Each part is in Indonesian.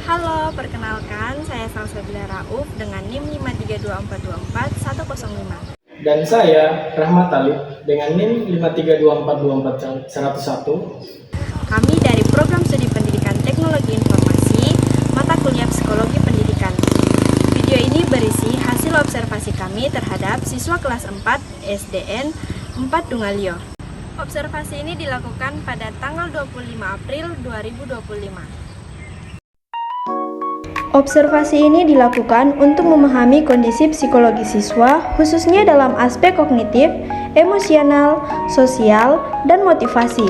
Halo, perkenalkan saya Salsabila Rauf dengan NIM 5324424 105. Dan saya Rahmat Talib dengan NIM 532424101. Kami dari Program Studi Pendidikan Teknologi Informasi, mata kuliah Psikologi Pendidikan. Video ini berisi hasil observasi kami terhadap siswa kelas 4 SDN 4 Dungalio. Observasi ini dilakukan pada tanggal 25 April 2025. Observasi ini dilakukan untuk memahami kondisi psikologi siswa, khususnya dalam aspek kognitif, emosional, sosial, dan motivasi.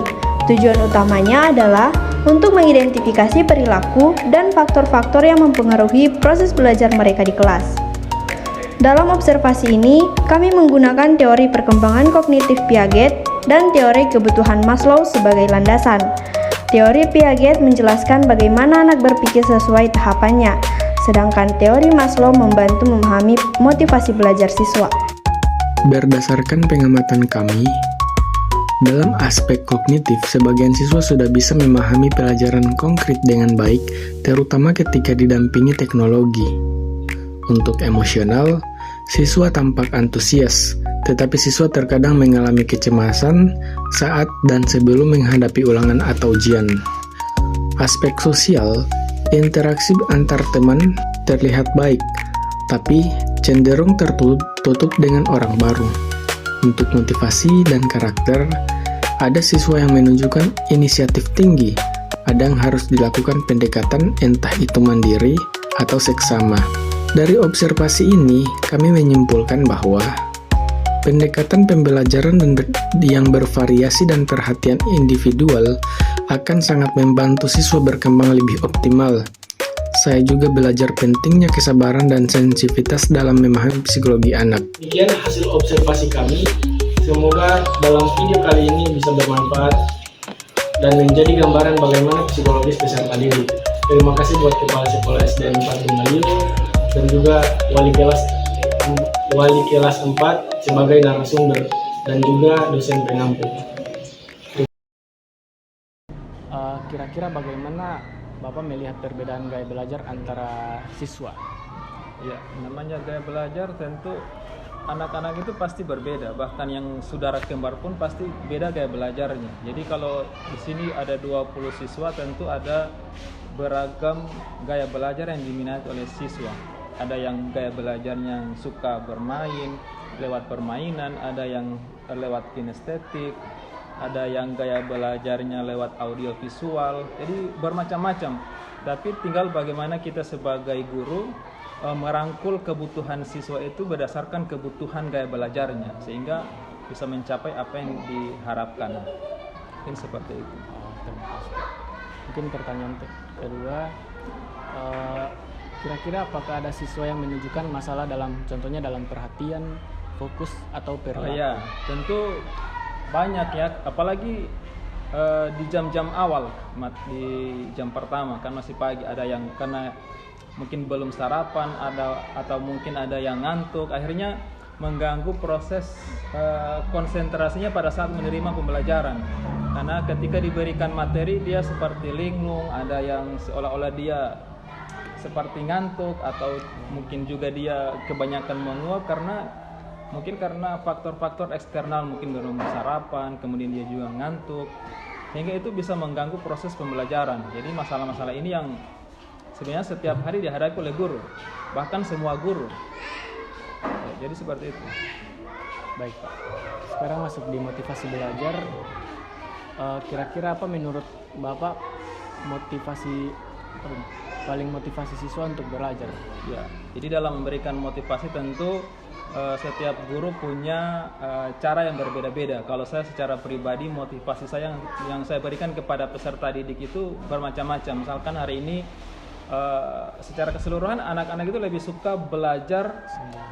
Tujuan utamanya adalah untuk mengidentifikasi perilaku dan faktor-faktor yang mempengaruhi proses belajar mereka di kelas. Dalam observasi ini, kami menggunakan teori perkembangan kognitif Piaget dan teori kebutuhan Maslow sebagai landasan. Teori Piaget menjelaskan bagaimana anak berpikir sesuai tahapannya, sedangkan teori Maslow membantu memahami motivasi belajar siswa. Berdasarkan pengamatan kami, dalam aspek kognitif, sebagian siswa sudah bisa memahami pelajaran konkret dengan baik, terutama ketika didampingi teknologi. Untuk emosional, siswa tampak antusias, tetapi siswa terkadang mengalami kecemasan saat dan sebelum menghadapi ulangan atau ujian. Aspek sosial, interaksi antar teman terlihat baik, tapi cenderung tertutup dengan orang baru. Untuk motivasi dan karakter, ada siswa yang menunjukkan inisiatif tinggi, ada yang harus dilakukan pendekatan entah itu mandiri atau seksama. Dari observasi ini, kami menyimpulkan bahwa pendekatan pembelajaran yang bervariasi dan perhatian individual akan sangat membantu siswa berkembang lebih optimal. Saya juga belajar pentingnya kesabaran dan sensitivitas dalam memahami psikologi anak. Demikian hasil observasi kami. Semoga dalam video kali ini bisa bermanfaat dan menjadi gambaran bagaimana psikologis peserta didik. Terima kasih buat Kepala Sekolah SDN 4 Dungalio dan juga wali kelas 4 sebagai narasumber dan juga dosen penampung. Kira-kira bagaimana Bapak melihat perbedaan gaya belajar antara siswa? Ya, namanya gaya belajar tentu anak-anak itu pasti berbeda. Bahkan yang saudara kembar pun pasti beda gaya belajarnya. Jadi kalau di sini ada 20 siswa, tentu ada beragam gaya belajar yang diminati oleh siswa. Ada yang gaya belajarnya yang suka bermain lewat permainan, ada yang lewat kinestetik, ada yang gaya belajarnya lewat audiovisual. Jadi bermacam-macam. Tapi tinggal bagaimana kita sebagai guru merangkul kebutuhan siswa itu berdasarkan kebutuhan gaya belajarnya sehingga bisa mencapai apa yang diharapkan. Mungkin seperti itu. Mungkin pertanyaan kedua, kira-kira apakah ada siswa yang menunjukkan masalah contohnya dalam perhatian, fokus atau perilaku? Ya, tentu banyak ya, apalagi di jam-jam awal, di jam pertama kan masih pagi, ada yang karena mungkin belum sarapan, atau mungkin ada yang ngantuk, akhirnya mengganggu proses konsentrasinya pada saat menerima pembelajaran. Karena ketika diberikan materi dia seperti linglung, ada yang seolah-olah dia seperti ngantuk, atau mungkin juga dia kebanyakan menguap karena faktor-faktor eksternal, mungkin belum sarapan, kemudian dia juga ngantuk, sehingga itu bisa mengganggu proses pembelajaran. Jadi masalah-masalah ini yang sebenarnya setiap hari dihadapi oleh guru, bahkan semua guru. Ya, jadi seperti itu. Baik Pak, sekarang masuk di motivasi belajar. Kira-kira apa menurut Bapak paling motivasi siswa untuk belajar? Ya, jadi dalam memberikan motivasi tentu setiap guru punya cara yang berbeda-beda. Kalau saya secara pribadi, motivasi saya yang saya berikan kepada peserta didik itu bermacam-macam. Misalkan hari ini secara keseluruhan anak-anak itu lebih suka belajar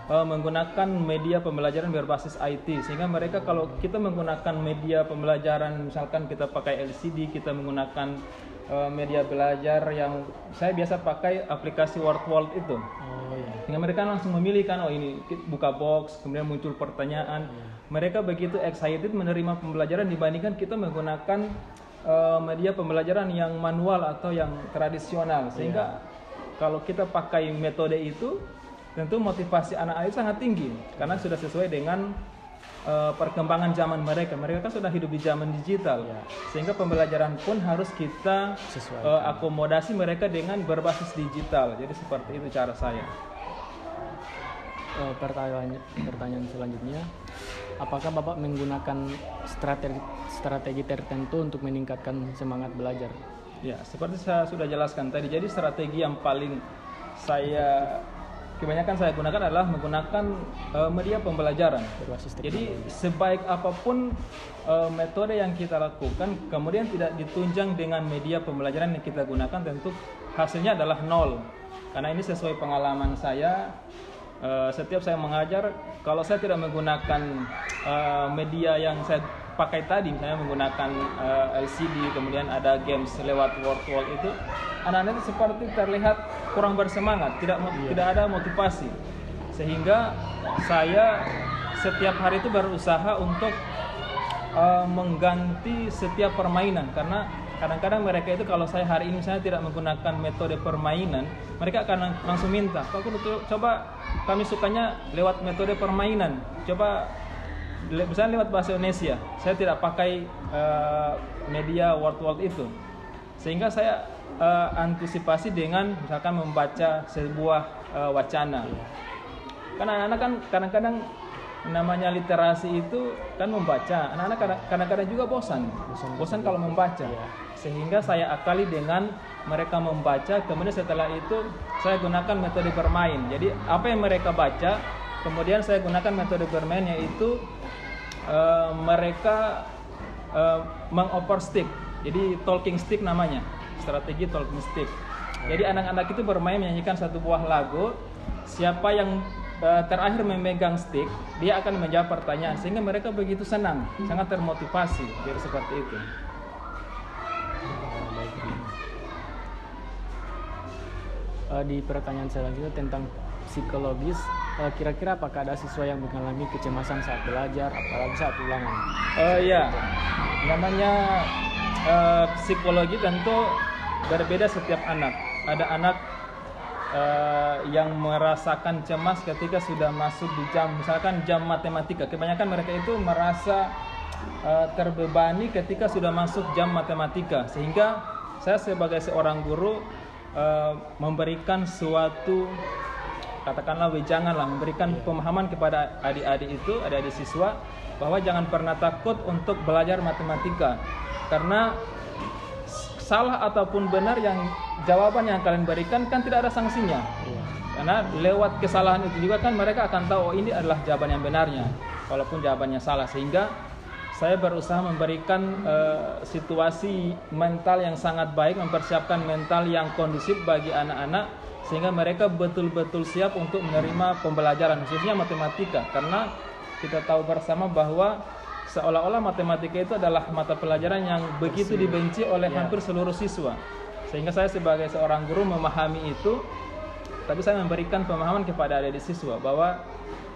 menggunakan media pembelajaran berbasis IT, sehingga mereka kalau kita menggunakan media pembelajaran, misalkan kita pakai LCD, kita menggunakan media belajar yang saya biasa pakai aplikasi Word itu. Sehingga mereka langsung memilih kan, oh ini buka box, kemudian muncul pertanyaan. Mereka begitu excited menerima pembelajaran dibandingkan kita menggunakan media pembelajaran yang manual atau yang tradisional, sehingga kalau kita pakai metode itu tentu motivasi anak-anak itu sangat tinggi karena sudah sesuai dengan perkembangan zaman mereka. Mereka kan sudah hidup di zaman digital, sehingga pembelajaran pun harus kita akomodasi mereka dengan berbasis digital. Jadi seperti itu cara saya. Pertanyaan selanjutnya, apakah Bapak menggunakan strategi tertentu untuk meningkatkan semangat belajar? Ya, seperti saya sudah jelaskan tadi. Jadi strategi yang paling kebanyakan saya gunakan adalah menggunakan media pembelajaran. Jadi sebaik apapun metode yang kita lakukan, kemudian tidak ditunjang dengan media pembelajaran yang kita gunakan, tentu hasilnya adalah nol. Karena ini sesuai pengalaman saya. Setiap saya mengajar, kalau saya tidak menggunakan media yang saya pakai tadi, misalnya menggunakan LCD, kemudian ada games lewat wall itu, anak-anak itu seperti terlihat kurang bersemangat, tidak ada motivasi. Sehingga saya setiap hari itu berusaha untuk mengganti setiap permainan, karena kadang-kadang mereka itu kalau saya hari ini misalnya tidak menggunakan metode permainan, mereka akan langsung minta, Pak Guru, coba kami sukanya lewat metode permainan, coba misalnya lewat bahasa Indonesia. Saya tidak pakai media word itu, sehingga saya antisipasi dengan misalkan membaca sebuah wacana. Karena anak-anak kan kadang-kadang namanya literasi itu kan membaca. Anak-anak kadang-kadang juga bosan kalau membaca. Sehingga saya akali dengan mereka membaca, kemudian setelah itu saya gunakan metode bermain. Jadi apa yang mereka baca, kemudian saya gunakan metode bermain, yaitu mereka mengoper stick. Jadi talking stick namanya, strategi talking stick. Jadi anak-anak itu bermain menyanyikan satu buah lagu. Siapa yang terakhir memegang stick, dia akan menjawab pertanyaan, sehingga mereka begitu senang, sangat termotivasi. Jadi seperti itu. Di pertanyaan selanjutnya tentang psikologis, kira-kira apakah ada siswa yang mengalami kecemasan saat belajar, apalagi saat ulangan? Ya, namanya psikologi tentu berbeda setiap anak. Ada anak yang merasakan cemas ketika sudah masuk di jam, misalkan jam matematika. Kebanyakan mereka itu merasa terbebani ketika sudah masuk jam matematika, sehingga saya sebagai seorang guru memberikan suatu, katakanlah wejangan lah, memberikan pemahaman kepada adik-adik siswa bahwa jangan pernah takut untuk belajar matematika, karena salah ataupun benar yang jawaban yang kalian berikan kan tidak ada sanksinya. Karena lewat kesalahan itu juga kan mereka akan tahu, oh ini adalah jawaban yang benarnya, walaupun jawabannya salah. Sehingga saya berusaha memberikan situasi mental yang sangat baik, mempersiapkan mental yang kondusif bagi anak-anak, sehingga mereka betul-betul siap untuk menerima pembelajaran, khususnya matematika. Karena kita tahu bersama bahwa seolah-olah matematika itu adalah mata pelajaran yang begitu dibenci oleh hampir seluruh siswa. Sehingga saya sebagai seorang guru memahami itu, tapi saya memberikan pemahaman kepada adik-adik siswa bahwa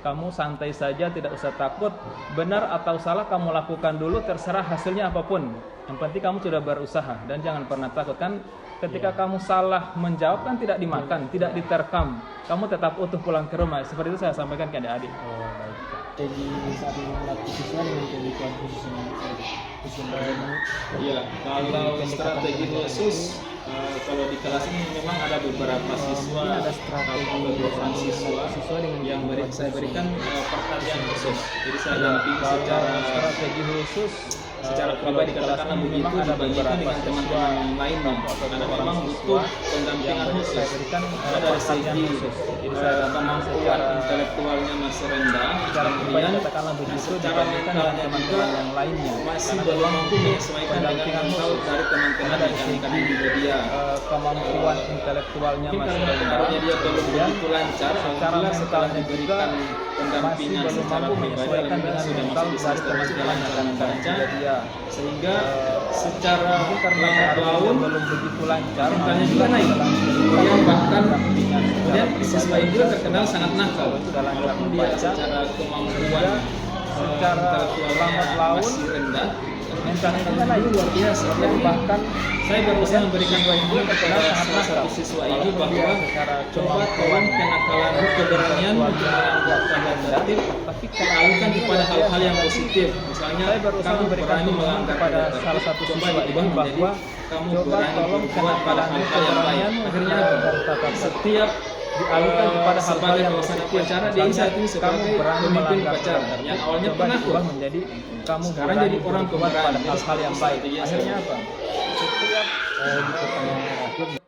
kamu santai saja, tidak usah takut. Benar atau salah kamu lakukan dulu, terserah hasilnya apapun. Yang penting kamu sudah berusaha dan jangan pernah takut. Kan ketika kamu salah menjawab kan tidak dimakan, tidak diterkam. Kamu tetap utuh pulang ke rumah. Seperti itu saya sampaikan ke adik-adik. Jadi saat menghadapi siswa dengan kebutuhan khusus Iya, kalau strategi khusus, kalau di kelas ini memang ada beberapa siswa, ada strategi beberapa siswa dengan yang saya berikan perhatian khusus. Jadi saya dampingi secara strategi khusus, secara pribadi katakanlah begitu dibandingkan dengan teman-teman yang lainnya, karena memang butuh pendampingan khusus. Karena dari segi kemampuan intelektualnya masih rendah, kemudian secara mentalnya juga masih belum mampu menyesuaikan dengan mental dari teman-teman yang kami di media. Kemampuan intelektualnya masih rendah, dia belum begitu lancar. secara mental diberikan pendampingan belum secara mampu pribadi, menyesuaikan dengan sudah mental masih bisa dari teman-teman yang akan baca, sehingga secara karena lambat laun belum begitu lancar, mentalnya juga naik. Yang bahkan kemudian siswa ini juga terkenal sangat nakal, walaupun dia secara kemampuan secara lambat laun masih rendah, mentalnya itu luar biasa. Bahkan saya berusaha memberikan bimbingan kepada salah satu siswa ini bahwa coba tolong kenakalan keberanian untuk melanggar tertib, tapi alihkan kepada hal-hal yang positif. Misalnya kamu berani melanggar pada salah satu siswa ini bahwa kamu berani berbuat pada hal-hal yang baik. Akhirnya setiap dialihkan kepada hal-hal yang positif. Cara dia saat ini sebagai pemimpin upacara yang awalnya penakut menjadi kamu sekarang jadi orang pemberani pada hal-hal yang baik. Akhirnya apa? Setiap di pertanyaan terakhir